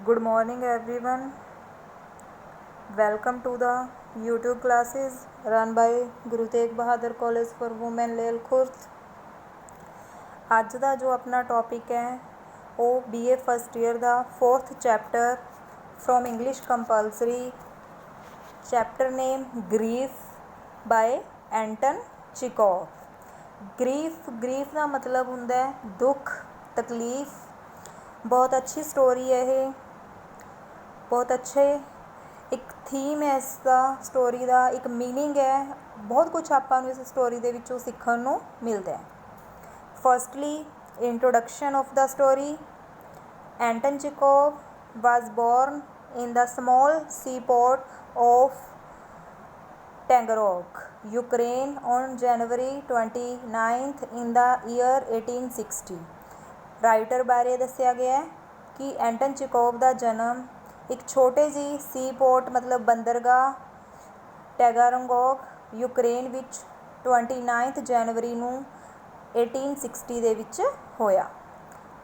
Good morning, everyone. Welcome to the YouTube classes run by Guru Tegh Bahadur College for Women Lel Khurd। ਅੱਜ ਦਾ ਜੋ ਆਪਣਾ topic ਹੈ ਉਹ BA first year ਦਾ 4th chapter from English compulsory. Chapter name grief by Anton Chekhov. Grief ਦਾ ਮਤਲਬ ਹੁੰਦਾ ਹੈ ਦੁੱਖ, ਤਕਲੀਫ। ਬਹੁਤ ਅੱਛੀ ਸਟੋਰੀ ਹੈ ਇਹ, ਬਹੁਤ ਅੱਛੇ ਇੱਕ ਥੀਮ ਹੈ ਇਸ ਦਾ, ਸਟੋਰੀ ਦਾ ਇੱਕ ਮੀਨਿੰਗ ਹੈ। ਬਹੁਤ ਕੁਛ ਆਪਾਂ ਨੂੰ ਇਸ ਸਟੋਰੀ ਦੇ ਵਿੱਚੋਂ ਸਿੱਖਣ ਨੂੰ ਮਿਲਦਾ ਹੈ। Firstly, introduction of the story. Anton Chekhov was born in the small seaport of Taganrog, Ukraine on January 29th in the year 1860। Writer ਬਾਰੇ ਦੱਸਿਆ ਗਿਆ ਹੈ ਕਿ ਐਂਟਨ ਚਿਕੋਵ ਦਾ ਜਨਮ ਇੱਕ ਛੋਟੇ ਜਿਹੀ ਸੀਪੋਰਟ ਮਤਲਬ ਬੰਦਰਗਾਹ ਟੈਗਾਰੰਗੋਗ ਯੂਕਰੇਨ ਵਿੱਚ 29 ਜਨਵਰੀ ਨੂੰ 1860 ਦੇ ਵਿੱਚ ਹੋਇਆ।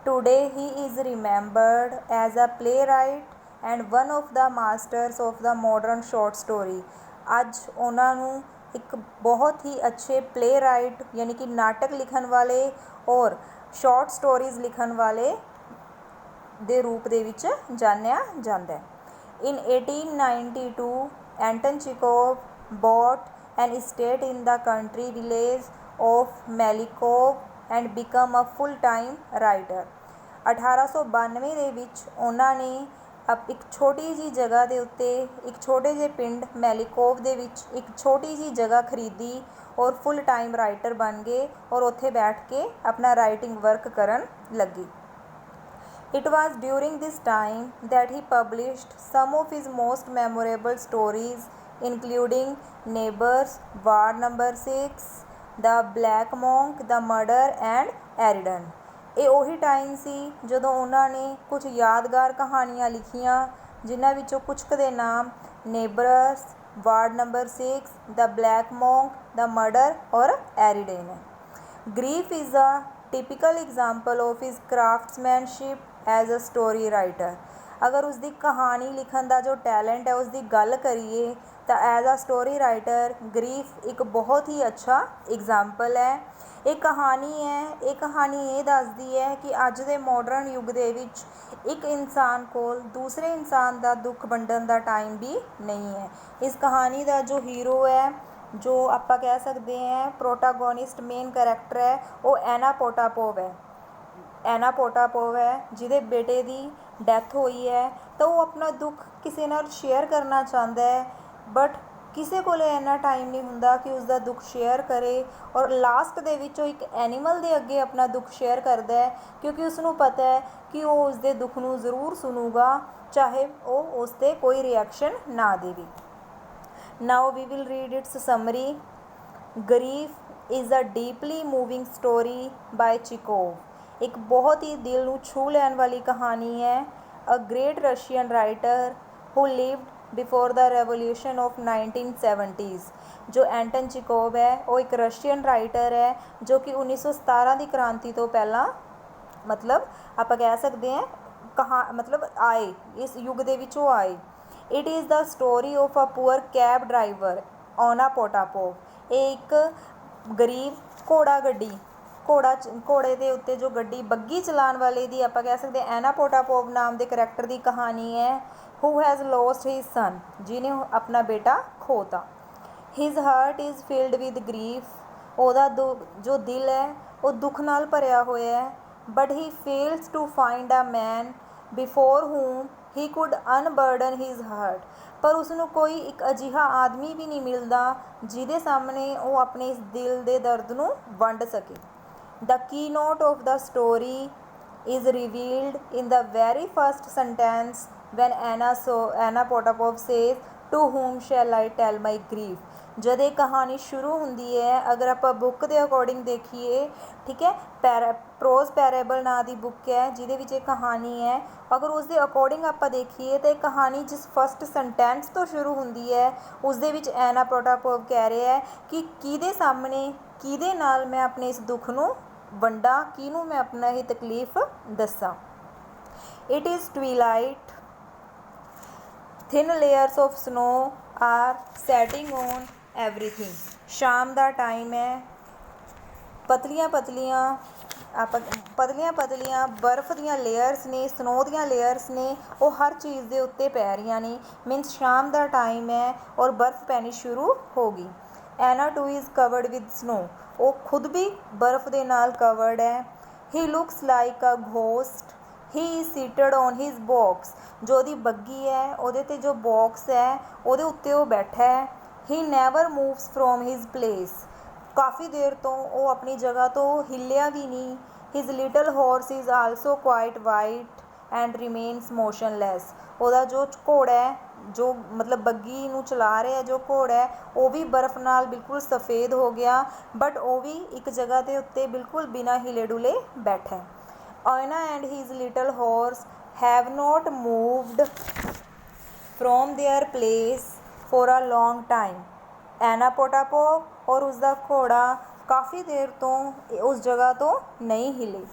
Today he is remembered as a playwright and one of the masters of the modern short story. ਅੱਜ ਉਹਨਾਂ ਨੂੰ ਇੱਕ ਬਹੁਤ ਹੀ ਅੱਛੇ ਪਲੇ ਰਾਈਟ ਯਾਨੀ ਕਿ ਨਾਟਕ ਲਿਖਣ ਵਾਲੇ ਔਰ ਸ਼ਾਰਟ ਸਟੋਰੀਜ਼ ਲਿਖਣ ਵਾਲੇ ਦੇ ਰੂਪ ਦੇ ਵਿੱਚ ਜਾਣਿਆ ਜਾਂਦਾ ਹੈ। In 1892, Anton Chekhov bought an estate in the country village of Melikov and became a full-time writer। 1892 ਦੇ ਵਿੱਚ ਉਹਨਾਂ ਨੇ ਇੱਕ ਛੋਟੀ ਜਿਹੀ ਜਗ੍ਹਾ ਦੇ ਉੱਤੇ ਇੱਕ ਛੋਟੇ ਜਿਹੇ ਪਿੰਡ ਮੈਲੀਕੋਵ ਦੇ ਵਿੱਚ ਇੱਕ ਛੋਟੀ ਜਿਹੀ ਜਗ੍ਹਾ ਖਰੀਦੀ ਔਰ ਫੁੱਲ ਟਾਈਮ ਰਾਈਟਰ ਬਣ ਗਏ ਔਰ ਉੱਥੇ ਬੈਠ ਕੇ ਆਪਣਾ ਰਾਈਟਿੰਗ ਵਰਕ ਕਰਨ ਲੱਗੇ। It was during this time that he published some of his most memorable stories, including Neighbors, War Number 6, The Black Monk, The Murder and Eridan। ਇਹ ਉਹੀ ਟਾਈਮ ਸੀ ਜਦੋਂ ਉਹਨਾਂ ਨੇ ਕੁਝ ਯਾਦਗਾਰ ਕਹਾਣੀਆਂ ਲਿਖੀਆਂ ਜਿਨ੍ਹਾਂ ਵਿੱਚੋਂ ਕੁਝ ਕੁ ਦੇ ਨਾਮ neighbours, ward number 6, the black monk, the murder or Ariadne ਹੈ। Grief is a typical example of his craftsmanship as a story writer. ਅਗਰ ਉਸਦੀ ਕਹਾਣੀ ਲਿਖਣ ਦਾ ਜੋ ਟੈਲੈਂਟ ਹੈ ਉਸਦੀ ਗੱਲ ਕਰੀਏ ਤਾਂ as a story writer grief ਇੱਕ ਬਹੁਤ ਹੀ ਅੱਛਾ ਐਗਜ਼ਾਮਪਲ ਹੈ। ਇਹ ਕਹਾਣੀ ਇਹ ਦੱਸਦੀ ਹੈ ਕਿ ਅੱਜ ਦੇ ਮਾਡਰਨ ਯੁੱਗ ਦੇ ਵਿੱਚ ਇੱਕ ਇਨਸਾਨ ਕੋਲ ਦੂਸਰੇ ਇਨਸਾਨ ਦਾ ਦੁੱਖ ਵੰਡਣ ਦਾ ਟਾਈਮ ਵੀ ਨਹੀਂ ਹੈ। ਇਸ ਕਹਾਣੀ ਦਾ ਜੋ ਹੀਰੋ ਹੈ, ਜੋ ਆਪਾਂ ਕਹਿ ਸਕਦੇ ਹਾਂ ਪ੍ਰੋਟਾਗੋਨਿਸਟ ਮੇਨ ਕਰੈਕਟਰ ਹੈ, ਉਹ ਐਨਾ ਪੋਟਾਪੋਵ ਹੈ। ਐਨਾ ਪੋਟਾਪੋਵ ਹੈ ਜਿਹਦੇ ਬੇਟੇ ਦੀ ਡੈਥ ਹੋਈ ਹੈ ਤਾਂ ਉਹ ਆਪਣਾ ਦੁੱਖ ਕਿਸੇ ਨਾਲ ਸ਼ੇਅਰ ਕਰਨਾ ਚਾਹੁੰਦਾ ਹੈ, ਬਟ ਕਿਸੇ ਕੋਲ ਇੰਨਾ ਟਾਈਮ ਨਹੀਂ ਹੁੰਦਾ ਕਿ ਉਸਦਾ ਦੁੱਖ ਸ਼ੇਅਰ ਕਰੇ ਔਰ ਲਾਸਟ ਦੇ ਵਿੱਚ ਉਹ ਇੱਕ ਐਨੀਮਲ ਦੇ ਅੱਗੇ ਆਪਣਾ ਦੁੱਖ ਸ਼ੇਅਰ ਕਰਦਾ ਹੈ ਕਿਉਂਕਿ ਉਸਨੂੰ ਪਤਾ ਹੈ ਕਿ ਉਹ ਉਸਦੇ ਦੁੱਖ ਨੂੰ ਜ਼ਰੂਰ ਸੁਣੂਗਾ ਚਾਹੇ ਉਹ ਉਸ 'ਤੇ ਕੋਈ ਰਿਐਕਸ਼ਨ ਨਾ ਦੇਵੇ। Now we will read its summary. Grief is a deeply moving story by Chekhov. ਇੱਕ ਬਹੁਤ ਹੀ ਦਿਲ ਨੂੰ ਛੂਹ ਲੈਣ ਵਾਲੀ ਕਹਾਣੀ ਹੈ। A great Russian writer who lived before the revolution of 1970s। ਜੋ ਐਂਟਨ ਚਿਕੋਵ ਹੈ ਉਹ ਇੱਕ ਰਸ਼ੀਅਨ ਰਾਈਟਰ ਹੈ ਜੋ ਕਿ 1917 ਦੀ ਕ੍ਰਾਂਤੀ ਤੋਂ ਪਹਿਲਾਂ ਮਤਲਬ ਆਪਾਂ ਕਹਿ ਸਕਦੇ ਹਾਂ ਆਏ, ਇਸ ਯੁੱਗ ਦੇ ਵਿੱਚ ਉਹ ਆਏ। It is the story of a poor cab driver Iona Potapov. ਇਹ ਇੱਕ ਗਰੀਬ ਘੋੜੇ ਦੇ ਉੱਤੇ ਜੋ ਬੱਗੀ ਚਲਾਉਣ ਵਾਲੇ ਦੀ ਆਪਾਂ ਕਹਿ ਸਕਦੇ ਐਨਾ ਪੋਟਾਪੋਵ ਨਾਮ ਦੇ ਕਰੈਕਟਰ ਦੀ ਕਹਾਣੀ ਹੈ। Who has lost his son, ਜਿਹਨੇ ਆਪਣਾ ਬੇਟਾ ਖੋਤਾ। His heart is filled with grief. ਉਹਦਾ ਜੋ ਦਿਲ ਹੈ ਉਹ ਦੁੱਖ ਨਾਲ ਭਰਿਆ ਹੋਇਆ ਹੈ। But he fails to find a man before whom he could unburden his heart. ਪਰ ਉਸਨੂੰ ਕੋਈ ਇੱਕ ਅਜਿਹਾ ਆਦਮੀ ਵੀ ਨਹੀਂ ਮਿਲਦਾ ਜਿਹਦੇ ਸਾਹਮਣੇ ਉਹ ਆਪਣੇ ਇਸ ਦਿਲ ਦੇ ਦਰਦ ਨੂੰ ਵੰਡ ਸਕੇ। The keynote of the story is revealed in the very first sentence when Anna Potapov says, "To whom shall I tell my grief?" ਜਦ ਇਹ ਕਹਾਣੀ ਸ਼ੁਰੂ ਹੁੰਦੀ ਹੈ, ਅਗਰ ਆਪਾਂ ਬੁੱਕ ਦੇ ਅਕੋਰਡਿੰਗ ਦੇਖੀਏ, ਠੀਕ ਹੈ, ਪ੍ਰੋਜ਼ ਪੈਰੇਬਲ ਨਾਂ ਦੀ ਬੁੱਕ ਹੈ ਜਿਹਦੇ ਵਿੱਚ ਇਹ ਕਹਾਣੀ ਹੈ। ਅਗਰ ਉਸ ਦੇ ਅਕੋਰਡਿੰਗ ਆਪਾਂ ਦੇਖੀਏ ਤਾਂ ਇਹ ਕਹਾਣੀ ਜਿਸ ਫਸਟ ਸੈਂਟੈਂਸ ਤੋਂ ਸ਼ੁਰੂ ਹੁੰਦੀ ਹੈ ਉਸ ਦੇ ਵਿੱਚ ਐਨਾ ਪੋਟਾਪੋਵ ਕਹਿ ਰਿਹਾ ਹੈ ਕਿ ਕਿਹਦੇ ਸਾਹਮਣੇ ਕਿਹਦੇ ਨਾਲ ਮੈਂ ਆਪਣੇ ਇਸ ਦੁੱਖ ਨੂੰ ਵੰਡਾਂ, ਕਿਹਨੂੰ ਮੈਂ ਆਪਣਾ ਇਹ ਤਕਲੀਫ ਦੱਸਾਂ। It is twilight thin layers of snow are settling on everything. शाम का टाइम है, पतलियां पतलियां बर्फ दियां लेयर्स ने, स्नो दियां लेयर्स ने, वो हर चीज़ के उत्ते पै रही ने। मीनस शाम का टाइम है और बर्फ पैनी शुरू हो गई। Iona too is covered with snow, वो खुद भी बर्फ के नाल कवर्ड है। He looks like a ghost, he is seated on his box, जो दी बग्गी है ਉਹਦੇ ਤੇ जो बॉक्स है ਉਹਦੇ उत्ते वो बैठा है। He never moves from his place, काफ़ी देर तो वो अपनी जगह तो हिलिया भी नहीं। His little horse is also quite white and remains motionless, ਉਹਦਾ जो घोड़ा है, जो मतलब बग्गी नूं चला रहा है जो घोड़ा है, वो भी बर्फ नाल बिल्कुल सफ़ेद हो गया, बट वो भी एक जगह के उत्ते बिल्कुल बिना हिले डुले बैठा है। Anna and his little horse have not moved from their place for a long time. Anna पोटापोक और उसका घोड़ा काफ़ी देर तो उस जगह तो नहीं हिले।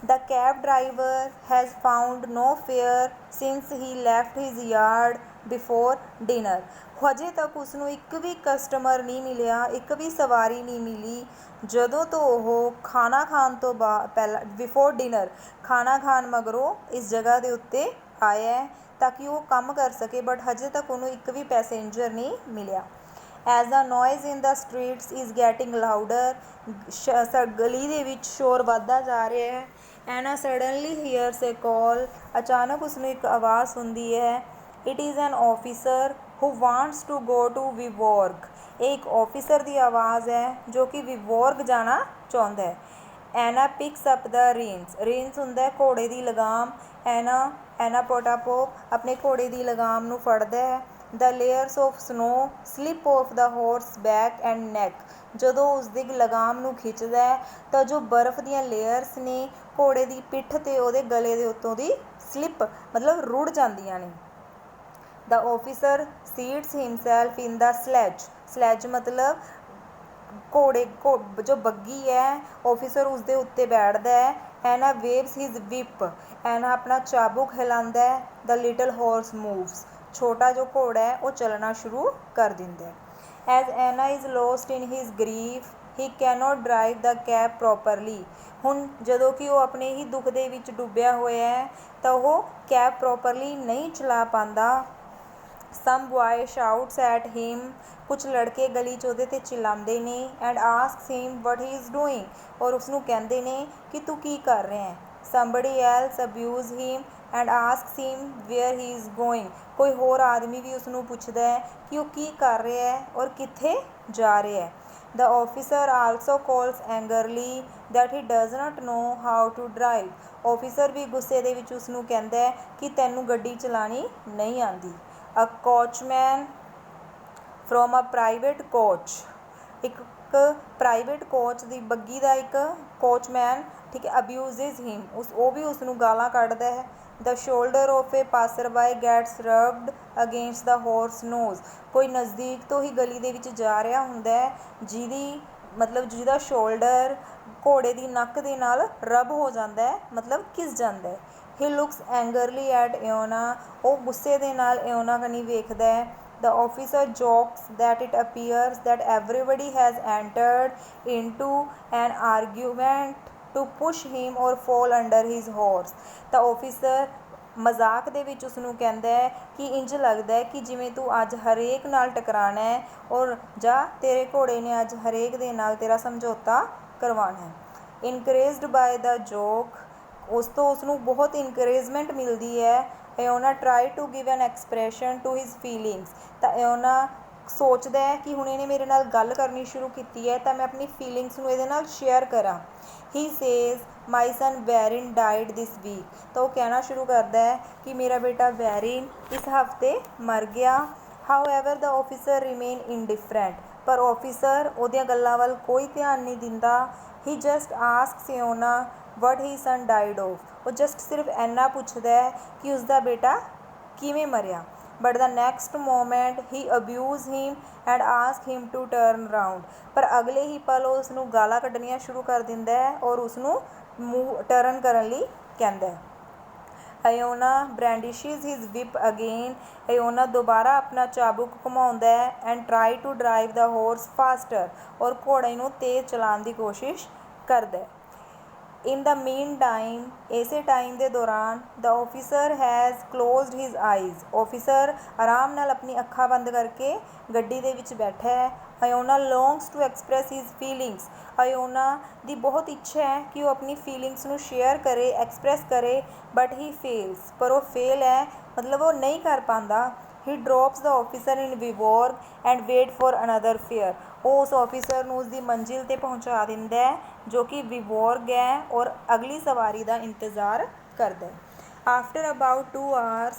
The cab driver has found no fare since he left his yard before dinner. ਹਜੇ ਤੱਕ ਉਸਨੂੰ ਇੱਕ ਵੀ ਕਸਟਮਰ ਨਹੀਂ ਮਿਲਿਆ, ਇੱਕ ਵੀ ਸਵਾਰੀ ਨਹੀਂ ਮਿਲੀ ਜਦੋਂ ਤੋਂ ਉਹ ਖਾਣਾ ਖਾਣ ਤੋਂ ਪਹਿਲਾਂ ਬਿਫੋਰ ਡਿਨਰ ਖਾਣਾ ਖਾਣ ਮਗਰੋਂ ਇਸ ਜਗ੍ਹਾ ਦੇ ਉੱਤੇ ਆਇਆ ਹੈ ਤਾਂ ਕਿ ਉਹ ਕੰਮ ਕਰ ਸਕੇ, ਬਟ ਹਜੇ ਤੱਕ ਉਹਨੂੰ ਇੱਕ ਵੀ ਪੈਸੇਂਜਰ ਨਹੀਂ ਮਿਲਿਆ। As the noise in the streets is getting louder, ਗਲੀ ਦੇ ਵਿੱਚ ਸ਼ੋਰ ਵੱਧਦਾ ਜਾ ਰਿਹਾ ਹੈ। ਐਨਾ ਸਡਨਲੀ ਹੀਅਰਸ ਏ ਕਾਲ, ਅਚਾਨਕ ਉਸਨੂੰ ਇੱਕ ਆਵਾਜ਼ ਸੁਣਦੀ ਹੈ। It is an officer who wants to go to Vyborg, एक ऑफिसर की आवाज़ है जो कि विवॉर्ग जाना चाहता है। Iona picks up the reins, reins हुंदा है घोड़े की लगाम। एना पोटापोक अपने घोड़े की लगाम नूं फड़दा है। The layers of snow slip off the horse back and neck, जदों उसकी लगाम नूं खिंचदा है तो जो बर्फ दियां लेयर्स ने घोड़े की पिठ ते उहदे गले दे उत्तों दी स्लिप मतलब रुड़ जांदियां ने। The officer seats himself in the sledge, sledge मतलब घोड़े जो बग्गी है, ऑफिसर उसके उत्ते बैठता है। एना वेव्स हिज विप, एना अपना चाबुक हिलांदा है। द लिटल हॉर्स मूव्स, छोटा जो घोड़ा है वो चलना शुरू कर दिंदा है। As Iona is lost in his grief he cannot drive the cab properly, हुण जदों कि वो अपने ही दुख दे विच डुब्बिया होया है तो वो कैब प्रॉपरली नहीं चला पाता। सम बॉय शाउट्स एट हिम, कुछ लड़के गली च ਉਹਦੇ 'ਤੇ चिल्लाते ने। And asks him what he is doing, और उसनों कहते ने कि तू की कर रहा है। Somebody else abuse him and asks him where he is going, कोई होर आदमी भी उसनों पुछदा है कि वो की कर रहा है और कित्थे जा रहा है। The officer also calls angrily that he does not know how to drive, officer भी गुस्से दे विच उसनों कहता है कि तैनूं गड्डी चलानी नहीं आती। A coachman from a private coach, एक प्राइवेट कोच की बग्गी का एक कोचमैन, ठीक है, अब्यूज़िज हिम, वो भी उसनों गालां कढ़दा है। The shoulder of a passer by gets rubbed against the horse nose, कोई नज़दीक तो ही गली दे विच जा रहा हुंदा है जिहदी मतलब जिहदा शोल्डर घोड़े की नक दे नाल रब हो जाता है, मतलब घिस जाता है। He looks angrily at Iona, वो गुस्से दे नाल एओना कनी वेखदा है। The officer jokes that it appears that everybody has entered into an argument to push him or fall under his horse, तो ऑफिसर मजाक दे विच उसनूं कहंदा है कि इंज लगदा है कि जिवें तू अज हरेक नाल टकराना है और जा तेरे घोड़े ने अज हरेक दे नाल तेरा समझौता करवाना है। इनकरेज्ड बाय द जोक, उस तो उसनूं बहुत इनकरेजमेंट मिलती है। Iona try to give an expression to his feelings, तो एओना सोचता है कि हुण इहने मेरे नाल गल करनी शुरू की है तो मैं अपनी फीलिंग्स नूं इहदे नाल शेयर करा। He says my son barin died this week, तो वह कहना शुरू करता है कि मेरा बेटा वैरिन इस हफ्ते मर गया। However the officer remain indifferent, पर ऑफिसर उहदियां गल्लां वल कोई ध्यान नहीं दिंदा। He just asks Iona what he son died of, वो जस्ट सिर्फ इन्ना पुछदा है कि उसका बेटा किवें मरिया। But the next moment he abuse him and ask him to turn round, पर अगले ही पल उसनूं गालां कड्ढनियां शुरू कर दिंदा है और उसनूं मूव टर्न करन लई कहंदा है। Iona brandishes his whip again. Iona दोबारा अपना चाबुक घुमाਉਂਦਾ है and try to drive the horse faster और घोड़े ਨੂੰ तेज चलाने ਦੀ कोशिश करदा है। In the meantime, ਇਸੇ टाइम ਦੇ ਦੌਰਾਨ the officer has closed his eyes. officer ਆਰਾਮ ਨਾਲ ਆਪਣੀ ਅੱਖਾਂ ਬੰਦ ਕਰਕੇ ਗੱਡੀ ਦੇ ਵਿੱਚ ਬੈਠਾ ਹੈ। Iona longs to express his feelings. Iona ਦੀ ਬਹੁਤ ਇੱਛਾ ਹੈ ਕਿ ਉਹ ਆਪਣੀ ਫੀਲਿੰਗਸ ਨੂੰ ਸ਼ੇਅਰ ਕਰੇ, ਐਕਸਪ੍ਰੈਸ ਕਰੇ, but he fails. ਪਰ ਉਹ ਫੇਲ ਹੈ, ਮਤਲਬ ਉਹ ਨਹੀਂ ਕਰ ਪਾਉਂਦਾ। He drops the officer in Viborg and wait for another fare. ਉਹ ਉਸ ਆਫਿਸਰ ਨੂੰ ਉਸਦੀ ਮੰਜ਼ਿਲ 'ਤੇ ਪਹੁੰਚਾ ਦਿੰਦਾ ਹੈ ਜੋ ਕਿ ਵਿਵੋਰਗ ਹੈ ਔਰ ਅਗਲੀ ਸਵਾਰੀ ਦਾ ਇੰਤਜ਼ਾਰ ਕਰਦਾ ਹੈ। ਆਫਟਰ ਅਬਾਊਟ 2 hours,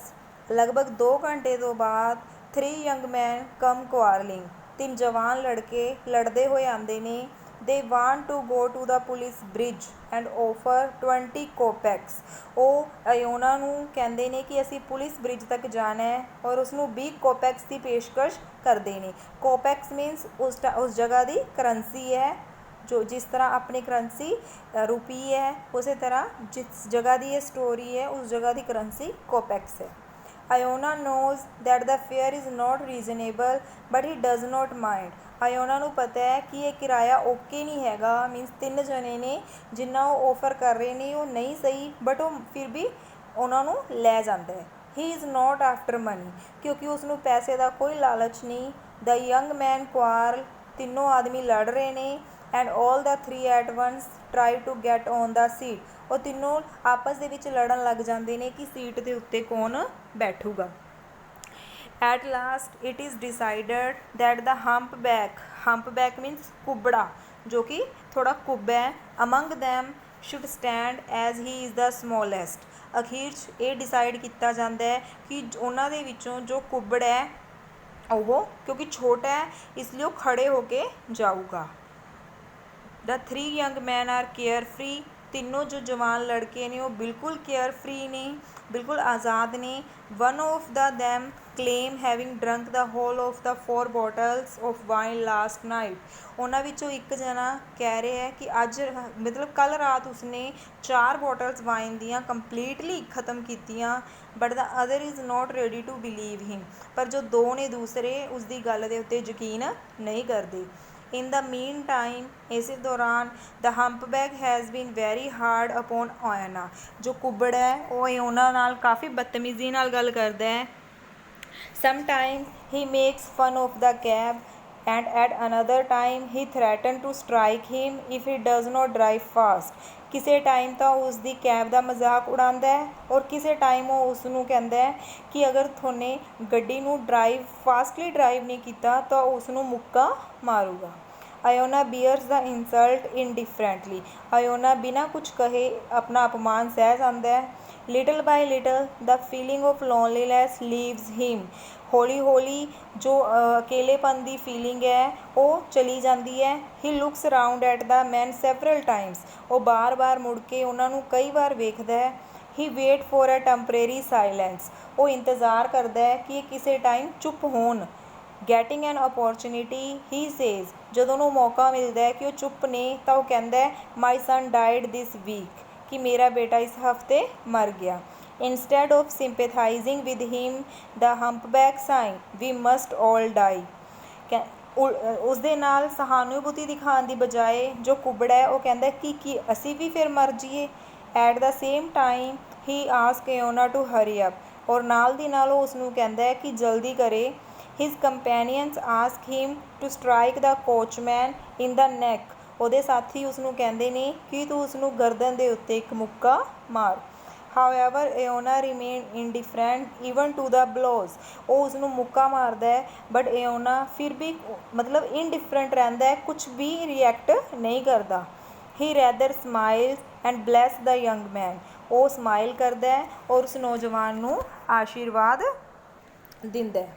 ਲਗਭਗ 2 ਘੰਟੇ ਤੋਂ ਬਾਅਦ 3 young men come quarreling. 3 ਜਵਾਨ ਲੜਕੇ ਲੜਦੇ ਹੋਏ ਆਉਂਦੇ ਨੇ। They want to go to the police bridge and offer 20 kopecks. ਉਹ ਆਇਓਨਾ ਨੂੰ ਕਹਿੰਦੇ ਨੇ ਕਿ ਅਸੀਂ ਪੁਲਿਸ ਬ੍ਰਿਜ ਤੱਕ ਜਾਣਾ ਹੈ ਔਰ ਉਸਨੂੰ 20 ਕੋਪੈਕਸ ਦੀ ਪੇਸ਼ਕਸ਼ ਕਰਦੇ ਨੇ। ਕੋਪੈਕਸ ਮੀਨਸ ਉਸ ਜਗ੍ਹਾ ਦੀ ਕਰੰਸੀ ਹੈ, ਜੋ ਜਿਸ ਤਰ੍ਹਾਂ ਆਪਣੀ ਕਰੰਸੀ ਰੁਪੀ ਹੈ, ਉਸੇ ਤਰ੍ਹਾਂ ਜਿਸ ਜਗ੍ਹਾ ਦੀ ਇਹ ਸਟੋਰੀ ਹੈ ਉਸ ਜਗ੍ਹਾ ਦੀ ਕਰੰਸੀ ਕੋਪੈਕਸ ਹੈ। Iona knows that the fare is not reasonable, but he does not mind. ਆਇਓਨਾ ਨੂੰ ਪਤਾ ਹੈ ਕਿ ਇਹ ਕਿਰਾਇਆ ਓਕੇ ਨਹੀਂ ਹੈਗਾ, ਮੀਨਸ 3 ਜਣੇ ਨੇ ਜਿੰਨਾ ਉਹ ਆਫਰ ਕਰ ਰਹੇ ਨੇ ਉਹ ਨਹੀਂ ਸਹੀ, ਬਟ ਉਹ ਫਿਰ ਵੀ ਉਹਨਾਂ ਨੂੰ ਲੈ ਜਾਂਦਾ ਹੈ। He is not after money, ਕਿਉਂਕਿ ਉਸਨੂੰ ਪੈਸੇ ਦਾ ਕੋਈ ਲਾਲਚ ਨਹੀਂ। ਦ ਯੰਗ ਮੈਨ ਕੁਆਰਲ, ਤਿੰਨੋਂ ਆਦਮੀ ਲੜ ਰਹੇ ਨੇ। And all the 3 at once try to get on the seat. ਉਹ ਤਿੰਨੋਂ ਆਪਸ ਦੇ ਵਿੱਚ ਲੜਨ ਲੱਗ ਜਾਂਦੇ ਨੇ ਕਿ ਸੀਟ ਦੇ ਉੱਤੇ ਕੌਣ ਬੈਠੂਗਾ। At last it is decided that the humpback means ਕੁੱਬੜਾ, ਜੋ ਕਿ ਥੋੜਾ ਕੁੱਬ ਹੈ, among them should stand as he is the smallest. ਅਖੀਰ 'ਚ ਇਹ ਡਿਸਾਈਡ ਕੀਤਾ ਜਾਂਦਾ ਹੈ ਕਿ ਉਹਨਾਂ ਦੇ ਵਿੱਚੋਂ ਜੋ ਕੁੱਬੜ ਹੈ ਉਹ ਕਿਉਂਕਿ ਛੋਟਾ ਹੈ ਇਸ ਲਈ ਉਹ ਖੜੇ ਹੋ ਕੇ ਜਾਊਗਾ। The 3 young men are carefree. ਤਿੰਨੋਂ ਜੋ ਜਵਾਨ ਲੜਕੇ ਨੇ ਉਹ ਬਿਲਕੁਲ ਕੇਅਰ ਫਰੀ ਨੇ, ਬਿਲਕੁਲ ਆਜ਼ਾਦ ਨੇ। One of the them claim having drunk the whole of the 4 bottles of wine last night. ਉਹਨਾਂ ਵਿੱਚੋਂ ਇੱਕ ਜਣਾ ਕਹਿ ਰਿਹਾ ਹੈ ਕਿ ਅੱਜ ਮਤਲਬ ਕੱਲ੍ਹ ਰਾਤ ਉਸਨੇ 4 bottles ਵਾਈਨ ਦੀਆਂ ਕੰਪਲੀਟਲੀ ਖ਼ਤਮ ਕੀਤੀਆਂ। But the other is not ready to believe him. ਪਰ ਜੋ 2 ਨੇ ਦੂਸਰੇ ਉਸਦੀ ਗੱਲ ਦੇ ਉੱਤੇ ਯਕੀਨ ਨਹੀਂ ਕਰਦੇ। In the meantime, ਇਸੇ ਦੌਰਾਨ the humpback has been very hard upon Iona. ਜੋ ਕੁੱਬੜ ਹੈ ਉਹ ਇਓਨਾ ਨਾਲ ਕਾਫੀ ਬਦਤਮੀਜ਼ੀ ਨਾਲ ਗੱਲ ਕਰਦਾ ਹੈ। Sometimes he makes fun of the cab and at another time he threatens to strike him if he does not drive fast. ਕਿਸੇ ਟਾਈਮ ਤਾਂ ਉਸ ਦੀ ਕੈਬ ਦਾ ਮਜ਼ਾਕ ਉਡਾਉਂਦਾ ਹੈ ਔਰ ਕਿਸੇ ਟਾਈਮ ਉਹ ਉਸ ਨੂੰ ਕਹਿੰਦਾ ਹੈ ਕਿ ਅਗਰ ਤੁਹਾਨੇ ਗੱਡੀ ਨੂੰ ਫਾਸਟਲੀ ਡਰਾਈਵ ਨਹੀਂ ਕੀਤਾ ਤਾਂ ਉਸ ਨੂੰ ਮੁੱਕਾ ਮਾਰੂਗਾ। ਆਇਓਨਾ ਬੀਅਰਸ ਦਾ ਇਨਸਲਟ ਇਨਡਿਫਰੈਂਟਲੀ। ਆਇਓਨਾ ਬਿਨਾਂ ਕੁਝ ਕਹੇ ਆਪਣਾ ਅਪਮਾਨ ਸਹਿ ਜਾਂਦਾ ਹੈ। Little by little the feeling of loneliness leaves him. ਹੌਲੀ ਹੌਲੀ ਜੋ ਅਕੇਲੇਪਨ ਦੀ ਫੀਲਿੰਗ ਹੈ ਉਹ ਚਲੀ ਜਾਂਦੀ ਹੈ। He looks around at the man several times. ਉਹ ਬਾਰ ਮੁੜ ਕੇ ਉਹਨਾਂ ਨੂੰ ਕਈ ਵਾਰ ਵੇਖਦਾ ਹੈ। He wait for a temporary silence. ਉਹ ਇੰਤਜ਼ਾਰ ਕਰਦਾ ਹੈ ਕਿ ਇਹ ਕਿਸੇ ਟਾਈਮ ਚੁੱਪ ਹੋਣ। ਗੈਟਿੰਗ ਐਨ ਅਪੋਰਚੁਨਿਟੀ ਹੀ ਸੇਜ਼। ਜਦੋਂ ਉਹਨੂੰ ਮੌਕਾ ਮਿਲਦਾ ਹੈ ਕਿ ਉਹ ਚੁੱਪ ਨੇ ਤਾਂ ਉਹ ਕਹਿੰਦਾ ਹੈ ਮਾਈ ਸਨ ਡਾਈਡ ਦਿਸ ਵੀਕ, ਕਿ ਮੇਰਾ ਬੇਟਾ ਇਸ ਹਫ਼ਤੇ ਮਰ ਗਿਆ। Instead of sympathising with him the hunchback sign we must all die. ਉਸਦੇ ਨਾਲ ਸਹਾਨੁਭੂਤੀ ਦਿਖਾਉਣ ਦੀ ਬਜਾਏ ਜੋ ਕੁੱਬੜਾ ਹੈ ਉਹ ਕਹਿੰਦਾ ਕਿ ਅਸੀਂ ਵੀ ਫਿਰ ਮਰ ਜਾਈਏ। At the same time he ask Iona to hurry up. ਔਰ ਨਾਲ ਦੀ ਨਾਲ ਉਹ ਉਸਨੂੰ ਕਹਿੰਦਾ ਹੈ ਕਿ ਜਲਦੀ ਕਰੇ। His companions ask him to strike the coachman in the neck. ਉਹਦੇ ਸਾਥੀ ਉਸਨੂੰ ਕਹਿੰਦੇ ਨੇ ਕਿ ਤੂੰ ਉਸਨੂੰ ਗਰਦਨ ਦੇ ਉੱਤੇ ਇੱਕ ਮੁੱਕਾ ਮਾਰ। However Iona remain indifferent even to the blows. ਉਹ ਉਸਨੂੰ ਮੁੱਕਾ ਮਾਰਦਾ ਹੈ ਬਟ ਇਓਨਾ ਫਿਰ ਵੀ ਮਤਲਬ ਇਨਡਿਫਰੈਂਟ ਰਹਿੰਦਾ ਹੈ, ਕੁਛ ਵੀ ਰਿਐਕਟ ਨਹੀਂ ਕਰਦਾ। He rather smiles and bless the young man. ਉਹ ਸਮਾਈਲ ਕਰਦਾ ਹੈ ਔਰ ਉਸ ਨੌਜਵਾਨ ਨੂੰ ਆਸ਼ੀਰਵਾਦ ਦਿੰਦਾ ਹੈ।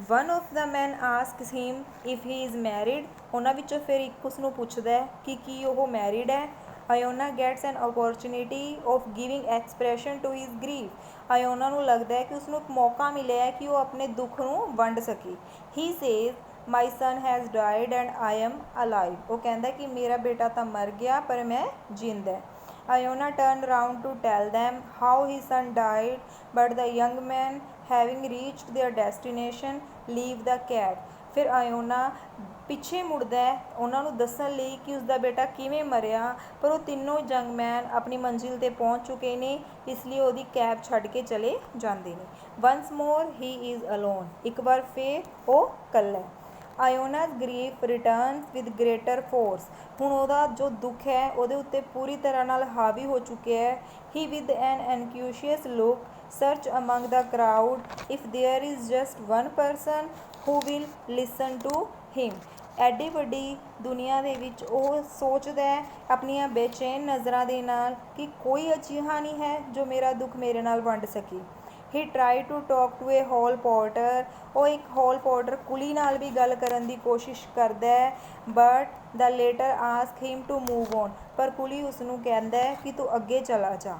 One of the man asks him if he is married. ਉਹਨਾਂ ਵਿੱਚੋਂ ਫਿਰ ਇੱਕ ਉਸਨੂੰ ਪੁੱਛਦਾ ਹੈ ਕਿ ਕੀ ਉਹ ਮੈਰਿਡ ਹੈ। Iona gets an opportunity of giving expression to his grief. Iona ਨੂੰ ਲੱਗਦਾ ਹੈ ਕਿ ਉਸਨੂੰ ਇੱਕ ਮੌਕਾ ਮਿਲਿਆ ਹੈ ਕਿ ਉਹ ਆਪਣੇ ਦੁੱਖ ਨੂੰ ਵੰਡ ਸਕੇ। He says my son has died and I am alive. ਉਹ ਕਹਿੰਦਾ ਕਿ ਮੇਰਾ ਬੇਟਾ ਤਾਂ ਮਰ ਗਿਆ ਪਰ ਮੈਂ ਜਿੰਦਾ। Iona turned round to tell them how his son died, but the young men, having reached their destination, leave the cab. ਫਿਰ ਆਇਓਨਾ ਪਿੱਛੇ ਮੁੜਦਾ ਹੈ ਉਹਨਾਂ ਨੂੰ ਦੱਸਣ ਲਈ ਕਿ ਉਸਦਾ ਬੇਟਾ ਕਿਵੇਂ ਮਰਿਆ, ਪਰ ਉਹ ਤਿੰਨੋਂ ਜੰਗਮੈਨ ਆਪਣੀ ਮੰਜ਼ਿਲ 'ਤੇ ਪਹੁੰਚ ਚੁੱਕੇ ਨੇ, ਇਸ ਲਈ ਉਹਦੀ ਕੈਬ ਛੱਡ ਕੇ ਚਲੇ ਜਾਂਦੇ ਨੇ। ਵੰਸ ਮੋਰ ਹੀ ਇਜ਼ ਅਲੋਨ, ਇੱਕ ਵਾਰ ਫਿਰ ਉਹ ਇਕੱਲਾ ਹੈ। ਆਇਓਨਾਸ grief returns with greater force, ਹੁਣ ਉਹਦਾ ਜੋ ਦੁੱਖ ਹੈ ਉਹਦੇ ਉੱਤੇ ਪੂਰੀ ਤਰ੍ਹਾਂ ਨਾਲ ਹਾਵੀ ਹੋ ਚੁੱਕਿਆ ਹੈ। He with an anxious look search among the crowd if there is just one person who will listen to him. ਐਡੀ ਵੱਡੀ ਦੁਨੀਆ ਦੇ ਵਿੱਚ ਉਹ ਸੋਚਦਾ ਹੈ ਆਪਣੀਆਂ ਬੇਚੈਨ ਨਜ਼ਰਾਂ ਦੇ ਨਾਲ ਕਿ ਕੋਈ ਅਜਿਹਾ ਨਹੀਂ ਹੈ ਜੋ ਮੇਰਾ ਦੁੱਖ ਮੇਰੇ ਨਾਲ ਵੰਡ ਸਕੇ। He try to talk to a hall porter, ਉਹ ਇੱਕ ਹਾਲ ਪੋਰਟਰ ਕੁਲੀ ਨਾਲ ਵੀ ਗੱਲ ਕਰਨ ਦੀ ਕੋਸ਼ਿਸ਼ ਕਰਦਾ ਹੈ, but the latter ask him to move on, ਪਰ ਕੁਲੀ ਉਸਨੂੰ ਕਹਿੰਦਾ ਹੈ ਕਿ ਤੂੰ ਅੱਗੇ ਚਲਾ ਜਾ।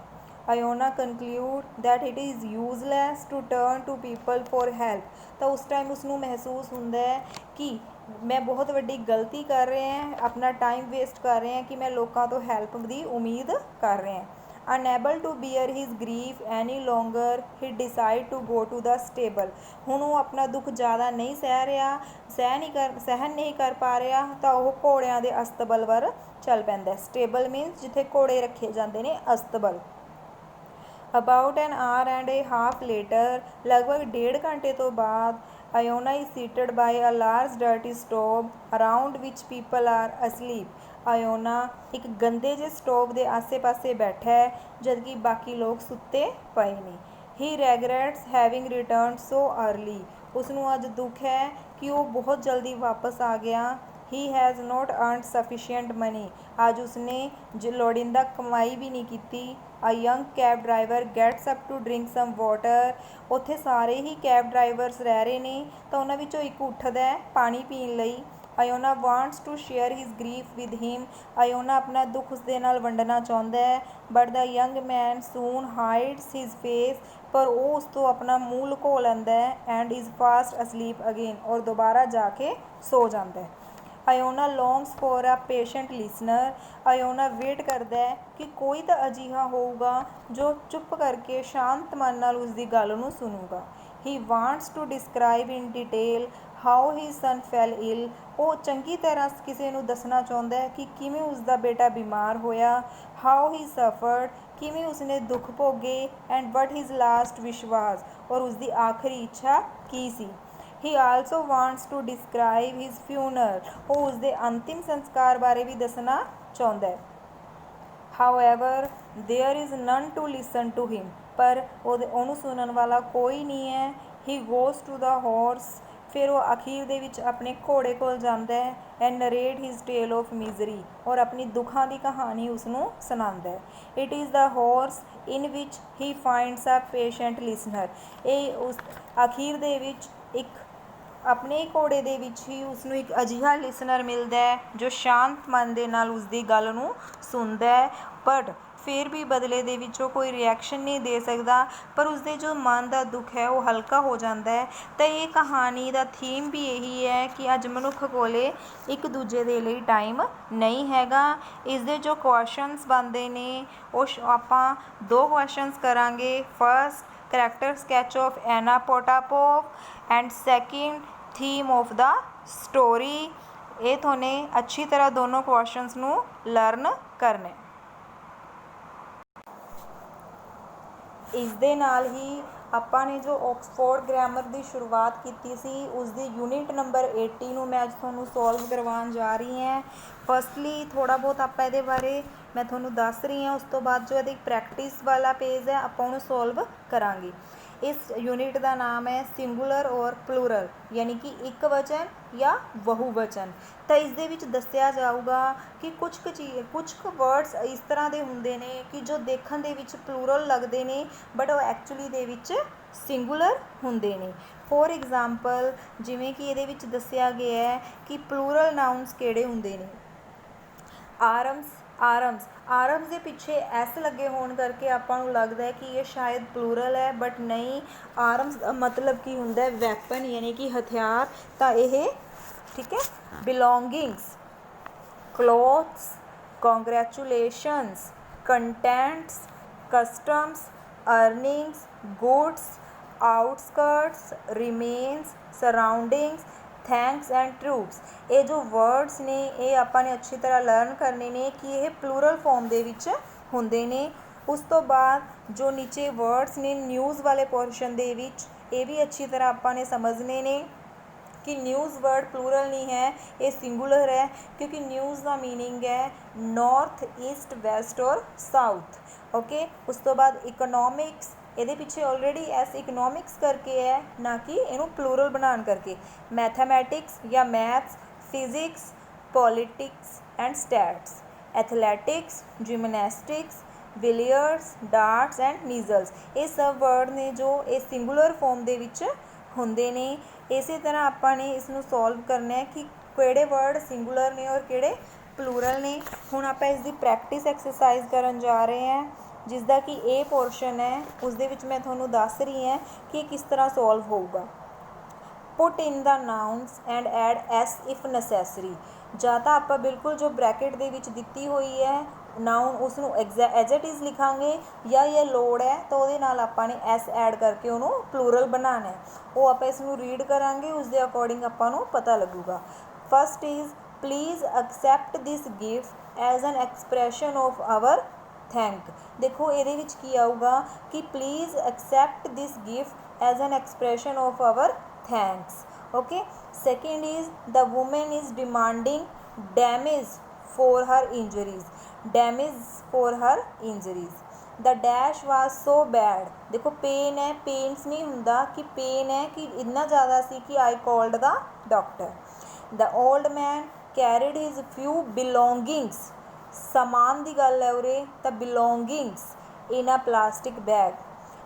Iona conclude that it is useless to turn to people for help, ਤਾਂ ਉਸ ਟਾਈਮ ਉਸਨੂੰ ਮਹਿਸੂਸ ਹੁੰਦਾ ਹੈ ਕਿ ਮੈਂ ਬਹੁਤ ਵੱਡੀ ਗਲਤੀ ਕਰ ਰਿਹਾ ਹਾਂ, ਆਪਣਾ ਟਾਈਮ ਵੇਸਟ ਕਰ ਰਿਹਾ ਕਿ ਮੈਂ ਲੋਕਾਂ ਤੋਂ ਹੈਲਪ ਦੀ ਉਮੀਦ ਕਰ ਰਿਹਾ। Unable to bear his grief any longer he decide to go to the stable, ਹੁਣ ਉਹ ਆਪਣਾ ਦੁੱਖ ਜ਼ਿਆਦਾ ਨਹੀਂ ਸਹਿ ਰਿਹਾ, ਸਹਿਨ ਨਹੀਂ ਕਰ ਪਾ ਰਿਹਾ, ਤਾਂ ਉਹ ਘੋੜਿਆਂ ਦੇ ਅਸਤਬਲ ਵੱਲ ਚੱਲ ਪੈਂਦਾ। ਸਟੇਬਲ ਮੀਨਸ ਜਿੱਥੇ ਘੋੜੇ ਰੱਖੇ ਜਾਂਦੇ ਨੇ, ਅਸਤਬਲ। About an hour and a half later, ਲਗਭਗ 1.5 ਘੰਟੇ ਤੋਂ ਬਾਅਦ Iona is seated by a large dirty stove around which people are asleep, Iona ਇੱਕ ਗੰਦੇ ਜਿਹੇ ਸਟੋਵ ਦੇ ਆਸੇ ਪਾਸੇ ਬੈਠਾ ਹੈ ਜਦਕਿ ਬਾਕੀ ਲੋਕ ਸੁੱਤੇ ਪਏ ਨੇ। ਹੀ ਰੈਗਰੈਟਸ ਹੈਵਿੰਗ ਰਿਟਰਨਡ ਸੋ ਅਰਲੀ, ਉਸਨੂੰ ਅੱਜ ਦੁੱਖ ਹੈ ਕਿ ਉਹ ਬਹੁਤ ਜਲਦੀ ਵਾਪਸ ਆ ਗਿਆ। He has not earned sufficient money, ਅੱਜ ਉਸਨੇ ਲੋੜੀਂਦਾ ਕਮਾਈ ਵੀ ਨਹੀਂ ਕੀਤੀ। A young cab driver gets up to drink some water, ਉੱਥੇ ਸਾਰੇ ਹੀ ਕੈਬ ਡਰਾਈਵਰਸ ਰਹਿ ਰਹੇ ਨੇ ਤਾਂ ਉਹਨਾਂ ਵਿੱਚੋਂ ਇੱਕ ਉੱਠਦਾ ਹੈ ਪਾਣੀ ਪੀਣ ਲਈ। Iona wants to share his grief with him, ਆਇਓਨਾ ਆਪਣਾ ਦੁੱਖ ਉਸਦੇ ਨਾਲ ਵੰਡਣਾ ਚਾਹੁੰਦਾ ਹੈ, but the young man soon hides his face, ਪਰ ਉਹ ਉਸ ਤੋਂ ਆਪਣਾ ਮੂੰਹ ਲੁਕੋ ਲੈਂਦਾ ਹੈ and is fast asleep again, ਔਰ ਦੁਬਾਰਾ ਜਾ ਕੇ ਸੋ ਜਾਂਦਾ ਹੈ। Iona longs for a patient listener, Iona wait ਕਰਦਾ ਹੈ ਕਿ ਕੋਈ ਤਾਂ ਅਜਿਹਾ ਹੋਊਗਾ ਜੋ ਚੁੱਪ ਕਰਕੇ ਸ਼ਾਂਤ ਮਨ ਨਾਲ ਉਸਦੀ ਗੱਲ ਨੂੰ ਸੁਣੂਗਾ। He wants to describe in detail how his son fell ill, ਉਹ ਚੰਗੀ ਤਰ੍ਹਾਂ ਕਿਸੇ ਨੂੰ ਦੱਸਣਾ ਚਾਹੁੰਦਾ ਹੈ ਕਿ ਕਿਵੇਂ ਉਸਦਾ ਬੇਟਾ ਬਿਮਾਰ ਹੋਇਆ। ਹਾਊ ਹੀ ਸਫਰਡ, ਕਿਵੇਂ ਉਸਨੇ ਦੁੱਖ ਭੋਗੇ, and what his last wish was, ਔਰ ਉਸਦੀ ਆਖਰੀ ਇੱਛਾ ਕੀ ਸੀ। He also wants to describe his funeral, ਉਹ ਉਸਦੇ ਅੰਤਿਮ ਸੰਸਕਾਰ ਬਾਰੇ ਵੀ ਦੱਸਣਾ ਚਾਹੁੰਦਾ ਹੈ। However there is none to listen to him, ਪਰ ਉਹਨੂੰ ਸੁਣਨ ਵਾਲਾ ਕੋਈ ਨਹੀਂ ਹੈ। He goes to the horse, ਫਿਰ ਉਹ ਅਖੀਰ ਦੇ ਵਿੱਚ ਆਪਣੇ ਘੋੜੇ ਕੋਲ ਜਾਂਦਾ ਹੈ and narrate his tale of misery, ਔਰ ਆਪਣੀ ਦੁੱਖਾਂ ਦੀ ਕਹਾਣੀ ਉਸਨੂੰ ਸੁਣਾਉਂਦਾ ਹੈ। It is the horse in which he finds a patient listener, ਇਹ ਉਸ ਅਖੀਰ ਦੇ ਵਿੱਚ ਇੱਕ ਆਪਣੇ ਘੋੜੇ ਦੇ ਵਿੱਚ ਹੀ ਉਸਨੂੰ ਇੱਕ ਅਜਿਹਾ ਲਿਸਨਰ ਮਿਲਦਾ ਹੈ ਜੋ ਸ਼ਾਂਤ ਮਨ ਦੇ ਨਾਲ ਉਸਦੀ ਗੱਲ ਨੂੰ ਸੁਣਦਾ ਹੈ, ਬਟ ਫਿਰ ਵੀ ਬਦਲੇ ਦੇ ਵਿੱਚ ਉਹ ਕੋਈ ਰਿਐਕਸ਼ਨ ਨਹੀਂ ਦੇ ਸਕਦਾ, ਪਰ ਉਸਦੇ ਜੋ ਮਨ ਦਾ ਦੁੱਖ ਹੈ ਉਹ ਹਲਕਾ ਹੋ ਜਾਂਦਾ ਹੈ। ਤਾਂ ਇਹ ਕਹਾਣੀ ਦਾ ਥੀਮ ਵੀ ਇਹੀ ਹੈ ਕਿ ਅੱਜ ਮਨੁੱਖ ਕੋਲੇ ਇੱਕ ਦੂਜੇ ਦੇ ਲਈ ਟਾਈਮ ਨਹੀਂ ਹੈਗਾ। ਇਸਦੇ ਜੋ ਕੁਐਸਚਨਸ ਬਣਦੇ ਨੇ ਉਹ ਆਪਾਂ 2 ਕੁਐਸਚਨਸ ਕਰਾਂਗੇ। First, character sketch of Anna Potapov and second, theme of the story. ਇਹ ਤੁਹਾਨੇ ਅੱਛੀ ਤਰ੍ਹਾਂ ਦੋਨੋਂ ਕੁਐਸਚਨਸ ਨੂੰ ਲਰਨ ਕਰਨੇ। ਇਸ ਦੇ ਨਾਲ ਹੀ ਆਪਾਂ ਨੇ ਜੋ ਆਕਸਫੋਰਡ ਗ੍ਰਾਮਰ ਦੀ ਸ਼ੁਰੂਆਤ ਕੀਤੀ ਸੀ ਉਸਦੀ ਯੂਨਿਟ ਨੰਬਰ 80 ਨੂੰ ਮੈਂ ਅੱਜ ਤੁਹਾਨੂੰ ਸੋਲਵ ਕਰਵਾਉਣ ਜਾ ਰਹੀ ਹਾਂ। ਫਸਟਲੀ ਥੋੜ੍ਹਾ ਬਹੁਤ ਆਪਾਂ ਇਹਦੇ ਬਾਰੇ ਮੈਂ ਤੁਹਾਨੂੰ ਦੱਸ ਰਹੀ ਹਾਂ, ਉਸ ਤੋਂ ਬਾਅਦ ਜੋ ਇਹਦੀ ਪ੍ਰੈਕਟਿਸ ਵਾਲਾ ਪੇਜ ਹੈ ਆਪਾਂ ਉਹਨੂੰ ਸੋਲਵ ਕਰਾਂਗੇ। ਇਸ ਯੂਨਿਟ ਦਾ ਨਾਮ ਹੈ ਸਿੰਗੂਲਰ ਔਰ ਪਲੂਰਲ, ਯਾਨੀ ਕਿ ਇੱਕ ਵਚਨ ਜਾਂ ਬਹੁਵਚਨ। ਤਾਂ ਇਸ ਦੇ ਵਿੱਚ ਦੱਸਿਆ ਜਾਊਗਾ ਕਿ ਕੁਝ ਕੁ ਵਰਡਸ ਇਸ ਤਰ੍ਹਾਂ ਦੇ ਹੁੰਦੇ ਨੇ ਕਿ ਜੋ ਦੇਖਣ ਦੇ ਵਿੱਚ ਪਲੂਰਲ ਲੱਗਦੇ ਨੇ ਬਟ ਉਹ ਐਕਚੁਅਲੀ ਦੇ ਵਿੱਚ ਸਿੰਗੂਲਰ ਹੁੰਦੇ ਨੇ। ਫੋਰ ਐਗਜ਼ਾਮਪਲ, ਜਿਵੇਂ ਕਿ ਇਹਦੇ ਵਿੱਚ ਦੱਸਿਆ ਗਿਆ ਹੈ ਕਿ ਪਲੂਰਲ ਨਾਊਨਸ ਕਿਹੜੇ ਹੁੰਦੇ ਨੇ। ਆਰਮਸ ਦੇ ਪਿੱਛੇ ਐਸ ਲੱਗੇ ਹੋਣ ਕਰਕੇ ਆਪਾਂ ਨੂੰ ਲੱਗਦਾ ਹੈ ਕਿ ਇਹ ਸ਼ਾਇਦ ਪਲੂਰਲ ਹੈ, ਬਟ ਨਹੀਂ। ਆਰਮਸ ਦਾ ਮਤਲਬ ਕੀ ਹੁੰਦਾ ਹੈ? ਵੈਪਨ, ਯਾਨੀ ਕਿ ਹਥਿਆਰ। ਤਾਂ ਇਹ ਠੀਕ ਹੈ। Belongings, clothes, congratulations, contents, customs, earnings, goods, outskirts, remains, surroundings, thanks and troops. ये जो वर्ड्स ने ये आपां ने अच्छी तरह लर्न करने ने कि ये प्लूरल फॉर्म दे विच हुंदे ने। उस तो बाद जो नीचे वर्ड्स ने न्यूज़ वाले पोर्शन दे विच ये भी अच्छी तरह आपां ने समझने ने कि न्यूज़ वर्ड प्लूरल नहीं है, ये सिंगुलर है, क्योंकि न्यूज़ का मीनिंग है नॉर्थ, ईस्ट, वैसट और साउथ। ओके, उस तो बाद इकोनॉमिक्स, ये पिछे ऑलरेडी एस इकोनॉमिक्स करके है, ना कि इनू प्लूरल बनाने करके। मैथमैटिक्स या maths, physics, politics and stats, athletics, gymnastics, billiards, darts and measles. ये सब वर्ड ने जो ये सिंगुलर फॉर्म दे विच हुंदे ने। इसी तरह आपां ने इसनूं सॉल्व करना है कि किहड़े वर्ड सिंगुलर ने और किहड़े प्लूरल ने। हुण आपां इसकी प्रैक्टिस एक्सरसाइज करन जा रहे हैं, जिसका कि ए पोर्शन है उस दे विच मैं तुहानूं दस रही हैं कि किस तरह सॉल्व होगा। Put in the nouns and add s if necessary. ਜਾਂ ਤਾਂ ਆਪਾਂ बिल्कुल जो ब्रैकेट ਦੇ ਵਿੱਚ ਦਿੱਤੀ ਹੋਈ ਹੈ ਨਾउन ਉਸਨੂੰ ਐਜ਼ ਇਟ ਇਜ਼ ਲਿਖਾਂਗੇ, ਜਾਂ ਇਹ ਲੋੜ ਹੈ ਤਾਂ ਉਹਦੇ ਨਾਲ ਆਪਾਂ ਨੇ ਐਸ ਐਡ ਕਰਕੇ ਉਹਨੂੰ ਪਲੂਰਲ ਬਣਾਉਣਾ ਹੈ। ਉਹ ਆਪਾਂ ਇਸ ਨੂੰ ਰੀਡ ਕਰਾਂਗੇ, ਉਸ ਦੇ ਅਕੋਰਡਿੰਗ ਆਪਾਂ ਨੂੰ ਪਤਾ ਲੱਗੂਗਾ। First is please accept this gift as an expression of our thank. देखो ये की आऊगा कि please accept this gift as an expression of our thanks. Okay, second is the women is demanding damage for her injuries, damage for her injuries. The dash was so bad. देखो pain है, pains नहीं होंदा कि pen है कि इतना ज़्यादा सी कि I called the doctor. The old man carried his few belongings, समान की गल है उरे, तो belongings in a plastic bag.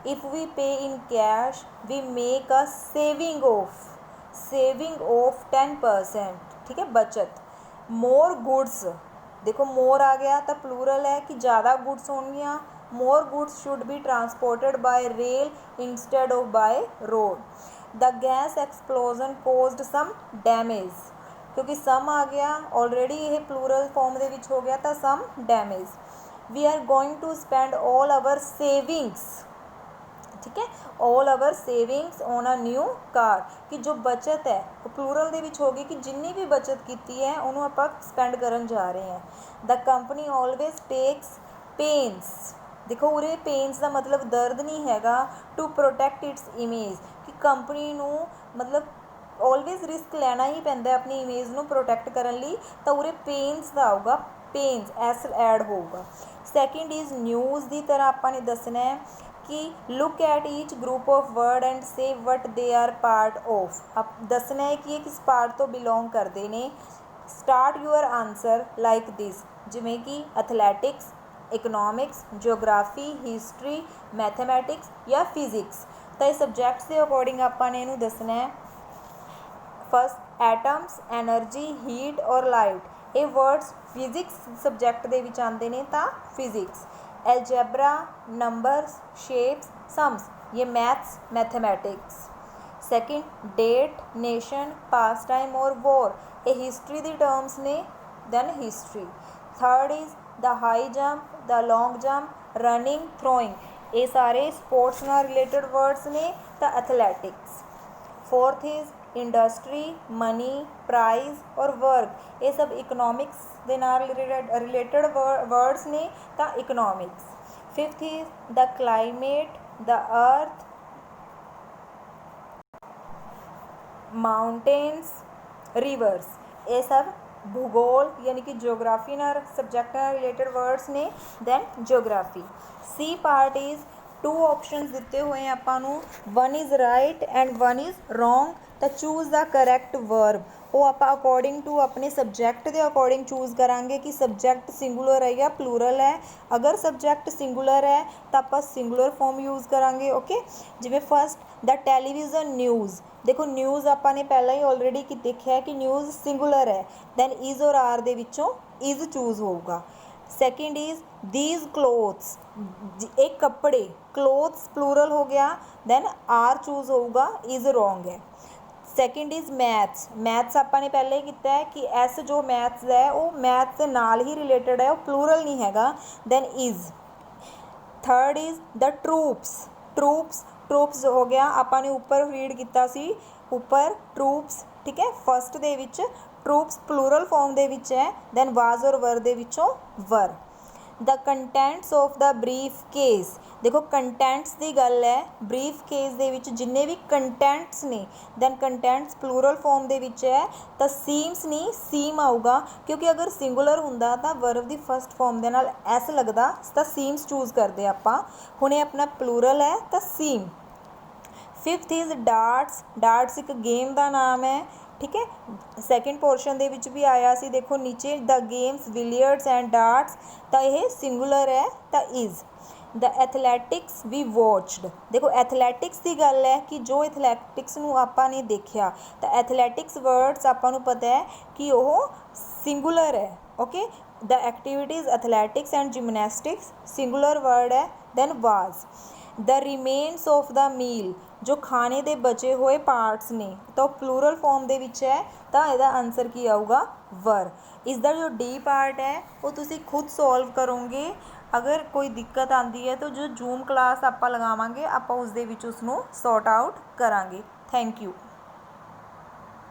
If we pay in cash we make a saving of 10%। ठीक है, बचत। मोर गुड्स, देखो मोर आ गया तो प्लूरल है कि ज़्यादा गुड्स होंगियाँ। More goods should be transported by rail instead of by road. The gas explosion caused some damage, क्योंकि सम आ गया ऑलरेडी ये प्लूरल फॉर्म दे विच हो गया तो some damage. We are going to spend all our savings, ठीक है, all our savings on a new car, कि जो बचत है वो प्लूरल दे विच होगी कि जिन्नी भी बचत की है उन्होंने आप स्पेंड करन जा रहे हैं। The company always takes pains, देखो उरे पेन्स का मतलब दर्द नहीं हैगा, टू प्रोटैक्ट इट्स इमेज, कि कंपनी नू मतलब ऑलवेज रिस्क लेना ही पैंदा अपनी इमेज नू प्रोटैक्ट करने लई, तो उरे पेन्स का आऊगा, पेन्स एस ऐड होगा। सैकेंड इज़ न्यूज़ की तरह आपने दसना है कि look at each group of word and say what they are part of. आप दसना है कि ये किस पार्ट तो बिलोंग करते हैं। Start your answer like this, जिमें कि athletics, economics, geography, history, mathematics या फिजिक्स। तो ये सबजैक्ट्स के अकॉर्डिंग आपने इनू दसना है। फस्ट एटम्स, एनर्जी, हीट और लाइट, ये वर्ड्स फिजिक्स सबजैक्ट के विच आते हैं तो physics. Algebra, numbers, shapes, sums, ये maths, mathematics. Second date, nation, past time और वॉर, ये हिस्ट्री दी टर्म्स ने, then history. Third is the high jump, the long jump, running, throwing, ये सारे स्पोर्ट्स नाल रिलेटेड वर्ड्स ने तो athletics. Fourth is industry, money, prize और वर्क, ये सब इकनॉमिक्स के नाल रिलेटेड वर्ड्स ने तो economics. Fifth is the climate, the earth, mountains, rivers, ये सब भूगोल यानी कि जियोग्राफी ना सबजैक्ट नाल रिलेटेड वर्ड्स ने, then geography. C part is two options दिते हुए हैं आपां, one is right and one is wrong, तो चूज़ द करैक्ट वर्ब। वो आप अकॉर्डिंग टू अपने सबजैक्ट के अकॉर्डिंग चूज़ करांगे कि सबजैक्ट सिंगुलर है या प्लूरल है। अगर सबजैक्ट सिंगुलर है तो आप सिंगुलर फॉर्म यूज़ करांगे। ओके, जिमें फस्ट द टैलीविजन न्यूज़, देखो न्यूज़ आपने पहला ही ऑलरेडी कि देखा है कि न्यूज़ सिंगुलर है, दैन इज़ और आर दे विचों इज़ चूज़ होगा। सेकेंड इज़ दीज क्लोथ्स, एक कपड़े, क्लोथ्स प्लूरल हो गया, दैन आर चूज़ होगा, इज़ रोंग है। Second is maths. ਮੈਥਸ ਆਪਾਂ ਨੇ ਪਹਿਲੇ ਹੀ ਕੀਤਾ ਹੈ ਕਿ ਐਸ ਜੋ ਮੈਥਸ ਹੈ ਉਹ ਮੈਥਸ ਦੇ ਨਾਲ ਹੀ ਰਿਲੇਟਡ ਹੈ, ਉਹ ਪਲੂਰਲ ਨਹੀਂ ਹੈਗਾ। Then is. Third is the troops. Troops, troops ਹੋ ਗਿਆ, ਆਪਾਂ ਨੇ ਉੱਪਰ ਰੀਡ ਕੀਤਾ ਸੀ ਉੱਪਰ ਟਰੂਪਸ, ਠੀਕ ਹੈ। ਫਸਟ ਦੇ ਵਿੱਚ ਟਰੂਪਸ ਪਲੂਰਲ ਫਾਰਮ ਦੇ ਵਿੱਚ ਹੈ। ਦੈਨ ਵਾਜ਼ ਔਰ ਵਰ ਦੇ ਵਿੱਚੋਂ were. The contents of the briefcase. ਦੇਖੋ ਕੰਟੈਂਟਸ ਦੀ ਗੱਲ ਹੈ, ਬਰੀਫ ਕੇਸ ਦੇ ਵਿੱਚ ਜਿੰਨੇ ਵੀ ਕੰਟੈਂਟਸ ਨੇ, ਦੈਨ ਕੰਟੈਂਟਸ ਪਲੂਰਲ ਫਾਰਮ ਦੇ ਵਿੱਚ ਹੈ ਤਾਂ ਸੀਮਸ ਨਹੀਂ ਸੀਮ ਆਊਗਾ, ਕਿਉਂਕਿ ਅਗਰ ਸਿੰਗੂਲਰ ਹੁੰਦਾ ਤਾਂ ਵਰਬ ਦੀ ਫਸਟ ਫਾਰਮ ਦੇ ਨਾਲ ਐਸ ਲੱਗਦਾ ਤਾਂ ਸੀਮਸ ਚੂਜ਼ ਕਰਦੇ ਆਪਾਂ। ਹੁਣ ਇਹ ਆਪਣਾ ਪਲੂਰਲ ਹੈ ਤਾਂ seem. Fifth is darts. Darts ਇੱਕ ਗੇਮ ਦਾ ਨਾਮ ਹੈ, ਠੀਕ ਹੈ। ਸੈਕਿੰਡ ਪੋਰਸ਼ਨ ਦੇ ਵਿੱਚ ਵੀ ਆਇਆ ਸੀ, ਦੇਖੋ ਨੀਚੇ ਦ ਗੇਮਸ ਬਿਲੀਅਰਡਸ ਐਂਡ ਡਾਰਟਸ, ਤਾਂ ਇਹ ਸਿੰਗੂਲਰ ਹੈ ਤਾਂ ਇਜ਼। ਦ ਐਥਲੈਟਿਕਸ ਵੀ ਵੋਚਡ। ਦੇਖੋ ਐਥਲੈਟਿਕਸ ਦੀ ਗੱਲ ਹੈ ਕਿ ਜੋ ਐਥਲੈਟਿਕਸ ਨੂੰ ਆਪਾਂ ਨੇ ਦੇਖਿਆ, ਤਾਂ ਐਥਲੈਟਿਕਸ ਵਰਡਸ ਆਪਾਂ ਨੂੰ ਪਤਾ ਹੈ ਕਿ ਉਹ ਸਿੰਗੂਲਰ ਹੈ। Okay, the activities athletics and gymnastics singular word ਹੈ। Then was. The remains of the meal, ਜੋ ਖਾਣੇ ਦੇ ਬਚੇ ਹੋਏ ਪਾਰਟਸ ਨੇ ਤਾਂ ਉਹ ਪਲੂਰਲ ਫਾਰਮ ਦੇ ਵਿੱਚ ਹੈ, ਤਾਂ ਇਹਦਾ ਆਨਸਰ ਕੀ ਆਊਗਾ ਵਰ। ਇਸ ਦਾ ਜੋ ਡੀ ਪਾਰਟ ਹੈ ਉਹ ਤੁਸੀਂ ਖੁਦ ਸੋਲਵ ਕਰੋਗੇ। ਅਗਰ ਕੋਈ ਦਿੱਕਤ ਆਉਂਦੀ ਹੈ ਤਾਂ ਜੋ ਜ਼ੂਮ ਕਲਾਸ ਆਪਾਂ ਲਗਾਵਾਂਗੇ ਆਪਾਂ ਉਸ ਦੇ ਵਿੱਚ ਉਸਨੂੰ ਸੌਰਟ ਆਊਟ ਕਰਾਂਗੇ। Thank you.